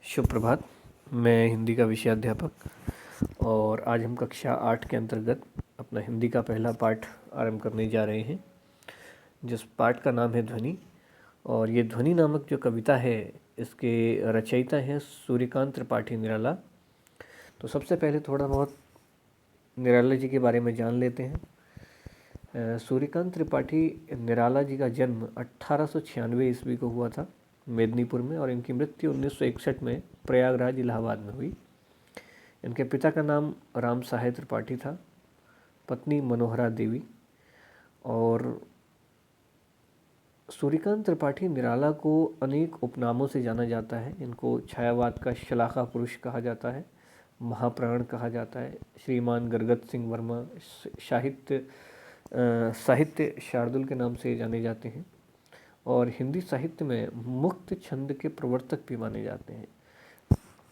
शुभ प्रभात। मैं हिंदी का विषयाध्यापक और आज हम कक्षा 8 के अंतर्गत अपना हिंदी का पहला पाठ आरंभ करने जा रहे हैं, जिस पाठ का नाम है ध्वनि। और ये ध्वनि नामक जो कविता है, इसके रचयिता हैं सूर्यकांत त्रिपाठी निराला। तो सबसे पहले थोड़ा बहुत निराला जी के बारे में जान लेते हैं। सूर्यकांत त्रिपाठी निराला जी का जन्म 1896 ईस्वी को हुआ था मेदिनीपुर में, और इनकी मृत्यु 1961 में प्रयागराज इलाहाबाद में हुई। इनके पिता का नाम राम सहाय त्रिपाठी था, पत्नी मनोहरा देवी। और सूर्यकांत त्रिपाठी निराला को अनेक उपनामों से जाना जाता है। इनको छायावाद का शलाका पुरुष कहा जाता है, महाप्राण कहा जाता है, श्रीमान गरगत सिंह वर्मा, साहित्य शार्दुल के नाम से जाने जाते हैं, और हिंदी साहित्य में मुक्त छंद के प्रवर्तक भी माने जाते हैं।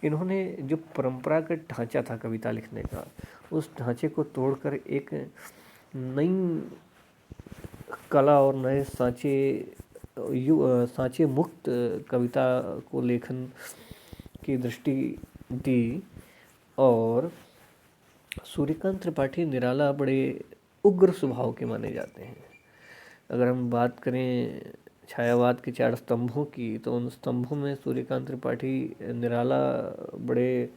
इन्होंने जो परंपरागत ढांचा था कविता लिखने का, उस ढांचे को तोड़कर एक नई कला और नए सांचे मुक्त कविता को लेखन की दृष्टि दी। और सूर्यकांत त्रिपाठी निराला बड़े उग्र स्वभाव के माने जाते हैं। अगर हम बात करें छायावाद के 4 स्तंभों की, तो उन स्तंभों में सूर्यकांत त्रिपाठी निराला बड़े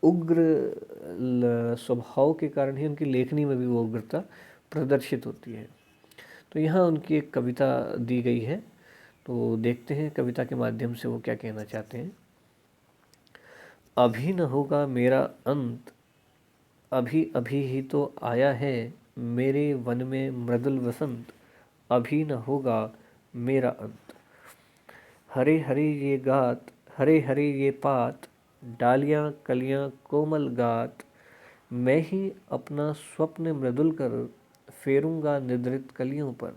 उग्र स्वभाव के कारण ही उनकी लेखनी में भी वो उग्रता प्रदर्शित होती है। तो यहाँ उनकी एक कविता दी गई है, तो देखते हैं कविता के माध्यम से वो क्या कहना चाहते हैं। अभी न होगा मेरा अंत, अभी अभी ही तो आया है मेरे वन में मृदुल वसंत, अभी न होगा मेरा अंत। हरे हरे ये गात, हरे हरे ये पात, डालियाँ कलियाँ कोमल गात, मैं ही अपना स्वप्न मृदुल कर फेरूंगा निद्रित कलियों पर।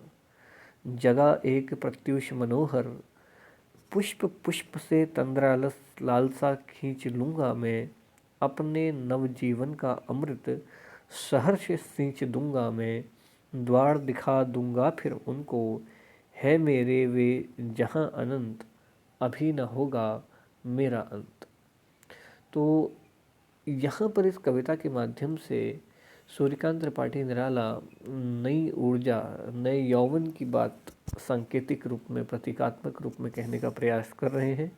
जगा एक प्रत्युष मनोहर, पुष्प पुष्प से तंद्रालस लालसा खींच लूँगा मैं, अपने नवजीवन का अमृत सहर्ष सींच दूंगा मैं। द्वार दिखा दूंगा फिर उनको, है मेरे वे जहाँ अनंत, अभी न होगा मेरा अंत। तो यहाँ पर इस कविता के माध्यम से सूर्यकांत त्रिपाठी निराला नई ऊर्जा, नए यौवन की बात सांकेतिक रूप में, प्रतीकात्मक रूप में कहने का प्रयास कर रहे हैं।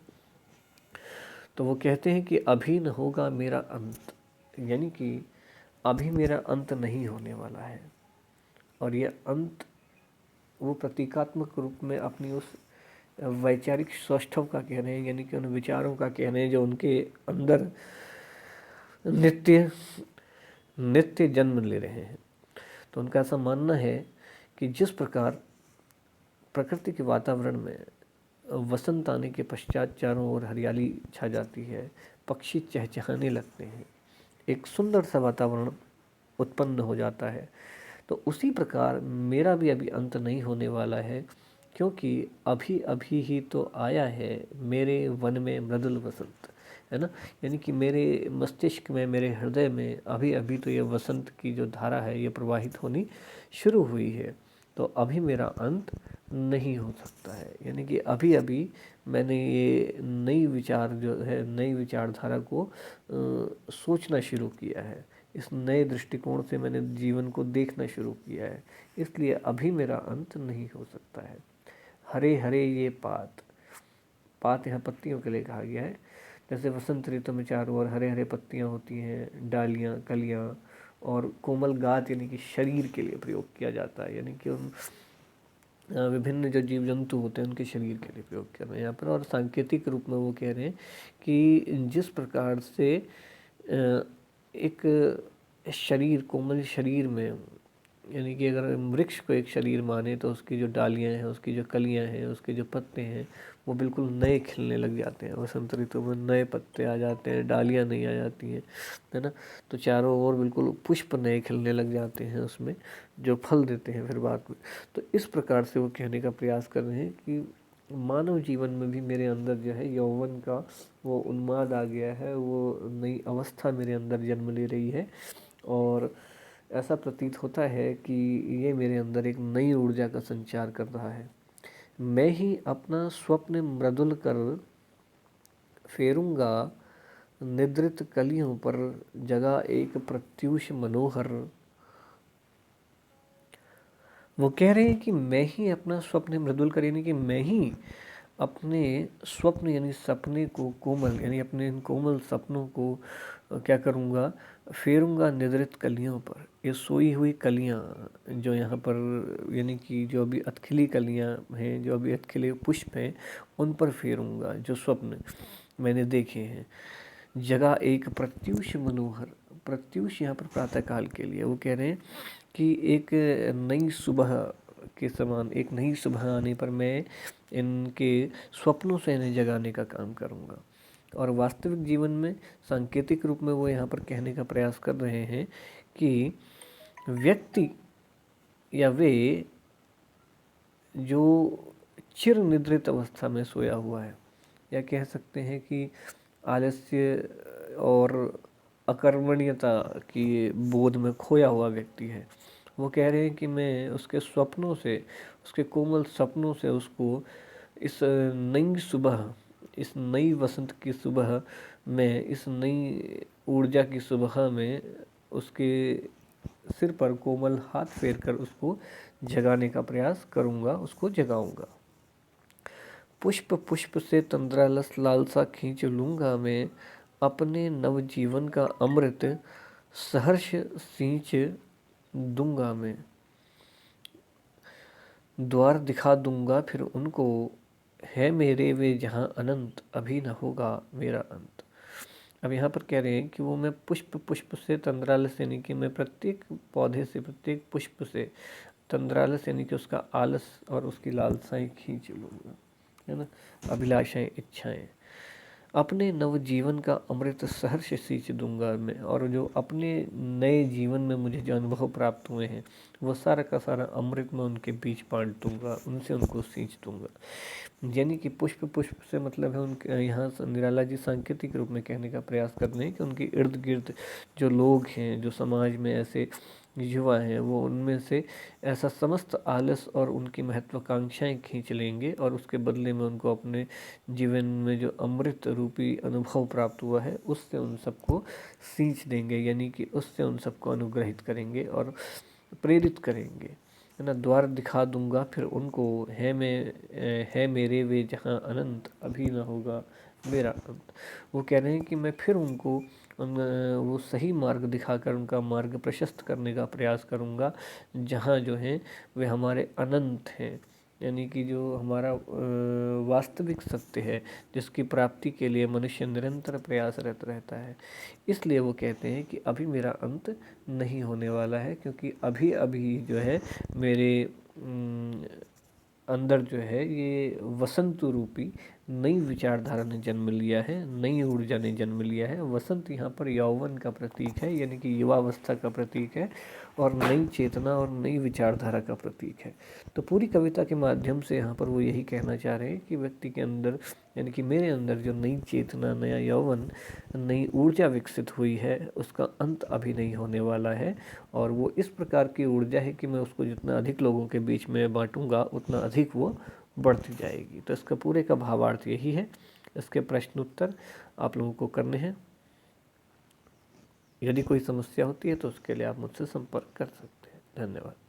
तो वो कहते हैं कि अभी न होगा मेरा अंत, यानी कि अभी मेरा अंत नहीं होने वाला है। और ये अंत वो प्रतीकात्मक रूप में अपनी उस वैचारिक सौष्ठव का कह रहे हैं, यानी कि उन विचारों का कह रहे हैं जो उनके अंदर नित्य नित्य जन्म ले रहे हैं। तो उनका ऐसा मानना है कि जिस प्रकार प्रकृति के वातावरण में वसंत आने के पश्चात चारों ओर हरियाली छा जाती है, पक्षी चहचहाने लगते हैं, एक सुंदर सा वातावरण उत्पन्न हो जाता है, तो उसी प्रकार मेरा भी अभी अंत नहीं होने वाला है, क्योंकि अभी अभी ही तो आया है मेरे वन में मृदुल वसंत, है ना। यानी कि मेरे मस्तिष्क में, मेरे हृदय में अभी अभी तो ये वसंत की जो धारा है ये प्रवाहित होनी शुरू हुई है, तो अभी मेरा अंत नहीं हो सकता है। यानी कि अभी अभी मैंने ये नई विचार जो है, नई विचारधारा को सोचना शुरू किया है, इस नए दृष्टिकोण से मैंने जीवन को देखना शुरू किया है, इसलिए अभी मेरा अंत नहीं हो सकता है। हरे हरे ये पात, पात यहाँ पत्तियों के लिए कहा गया है। जैसे वसंत ऋतु में चारों ओर हरे हरे पत्तियाँ होती हैं, डालियाँ कलियाँ, और कोमल गात यानी कि शरीर के लिए प्रयोग किया जाता है, यानी कि उन विभिन्न जो जीव जंतु होते हैं उनके शरीर के लिए प्रयोग कर रहे हैं यहाँ पर। और सांकेतिक रूप में वो कह रहे हैं कि जिस प्रकार से एक शरीर, कोमल शरीर में, यानी कि अगर वृक्ष को एक शरीर माने तो उसकी जो डालियाँ हैं, उसकी जो कलियाँ हैं, उसके जो पत्ते हैं, वो बिल्कुल नए खिलने लग जाते हैं। वसंत ऋतु में नए पत्ते आ जाते हैं, डालियाँ नई आ जाती हैं, है ना। तो चारों ओर बिल्कुल पुष्प नए खिलने लग जाते हैं उसमें, जो फल देते हैं फिर बाद में। तो इस प्रकार से वो कहने का प्रयास कर रहे हैं कि मानव जीवन में भी मेरे अंदर जो है यौवन का वो उन्माद आ गया है, वो नई अवस्था मेरे अंदर जन्म ले रही है, और ऐसा प्रतीत होता है कि ये मेरे अंदर एक नई ऊर्जा का संचार कर रहा है। मैं ही अपना स्वप्न मृदुल कर फेरूंगा निद्रित कलियों पर, जगा एक प्रत्यूष मनोहर। वो कह रहे हैं कि मैं ही अपना स्वप्न मृदुल कर, यानी कि मैं ही अपने स्वप्न यानी सपने को कोमल, यानी अपने इन कोमल सपनों को क्या करूँगा, फेरूंगा निद्रित कलियों पर। ये सोई हुई कलियाँ जो यहाँ पर, यानी कि जो अभी अतखिली कलियाँ हैं, जो अभी अतखिले पुष्प हैं, उन पर फेरूंगा जो स्वप्न मैंने देखे हैं। जगह एक प्रत्यूष मनोहर, प्रत्यूष यहाँ पर प्रातःकाल के लिए वो कह रहे हैं कि एक नई सुबह के समान, एक नई सुबह आने पर मैं इनके स्वप्नों से इन्हें जगाने का काम करूँगा। और वास्तविक जीवन में सांकेतिक रूप में वो यहाँ पर कहने का प्रयास कर रहे हैं कि व्यक्ति या वे जो चिर निद्रित अवस्था में सोया हुआ है, या कह सकते हैं कि आलस्य और अकर्मण्यता की बोध में खोया हुआ व्यक्ति है, वो कह रहे हैं कि मैं उसके स्वप्नों से, उसके कोमल सपनों से उसको इस नई सुबह, इस नई वसंत की सुबह में, इस नई ऊर्जा की सुबह में उसके सिर पर कोमल हाथ फेर कर उसको जगाने का प्रयास करूँगा, उसको जगाऊँगा। पुष्प पुष्प से तंद्रालस लालसा खींच लूँगा मैं, अपने नवजीवन का अमृत सहर्ष सींच दूंगा मैं। द्वार दिखा दूंगा फिर उनको, है मेरे वे जहाँ अनंत, अभी न होगा मेरा अंत। अब यहाँ पर कह रहे हैं कि वो मैं पुष्प पुष्प से तंद्रालस, यानी कि मैं प्रत्येक पौधे से, प्रत्येक पुष्प से तंद्रालस यानी कि उसका आलस और उसकी लालसाएं खींच लूँगा, है ना, अभिलाषाएं, इच्छाएं। अपने नवजीवन का अमृत सहर्ष सींच दूंगा मैं, और जो अपने नए जीवन में मुझे जो अनुभव प्राप्त हुए हैं, वो सारा का सारा अमृत में उनके बीच बांट दूंगा, उनसे उनको सींच दूंगा। यानी कि पुष्प पुष्प से मतलब है उनके, यहाँ निराला जी सांकेतिक रूप में कहने का प्रयास कर रहे हैं कि उनके इर्द गिर्द जो लोग हैं, जो समाज में ऐसे युवा हैं, वो उनमें से ऐसा समस्त आलस और उनकी महत्वाकांक्षाएं खींच लेंगे, और उसके बदले में उनको अपने जीवन में जो अमृत रूपी अनुभव प्राप्त हुआ है उससे उन सबको सींच देंगे, यानी कि उससे उन सबको अनुग्रहित करेंगे और प्रेरित करेंगे, है ना। द्वार दिखा दूंगा फिर उनको, है मेरे वे जहाँ अनंत, अभी ना होगा मेरा अंत। वो कह रहे हैं कि मैं फिर उनको वो सही मार्ग दिखाकर उनका मार्ग प्रशस्त करने का प्रयास करूँगा, जहाँ जो हैं वे हमारे अनंत हैं, यानी कि जो हमारा वास्तविक सत्य है, जिसकी प्राप्ति के लिए मनुष्य निरंतर प्रयासरत रहता है। इसलिए वो कहते हैं कि अभी मेरा अंत नहीं होने वाला है, क्योंकि अभी अभी जो है मेरे अंदर जो है ये वसंत रूपी नई विचारधारा ने जन्म लिया है, नई ऊर्जा ने जन्म लिया है। वसंत यहाँ पर यौवन का प्रतीक है, यानी कि युवावस्था का प्रतीक है, और नई चेतना और नई विचारधारा का प्रतीक है। तो पूरी कविता के माध्यम से यहाँ पर वो यही कहना चाह रहे हैं कि व्यक्ति के अंदर, यानी कि मेरे अंदर जो नई चेतना, नया यौवन, नई ऊर्जा विकसित हुई है, उसका अंत अभी नहीं होने वाला है। और वो इस प्रकार की ऊर्जा है कि मैं उसको जितना अधिक लोगों के बीच में बांटूंगा, उतना अधिक वो बढ़ती जाएगी। तो इसका पूरे का भावार्थ यही है। इसके प्रश्न उत्तर आप लोगों को करने हैं। यदि कोई समस्या होती है तो उसके लिए आप मुझसे संपर्क कर सकते हैं। धन्यवाद।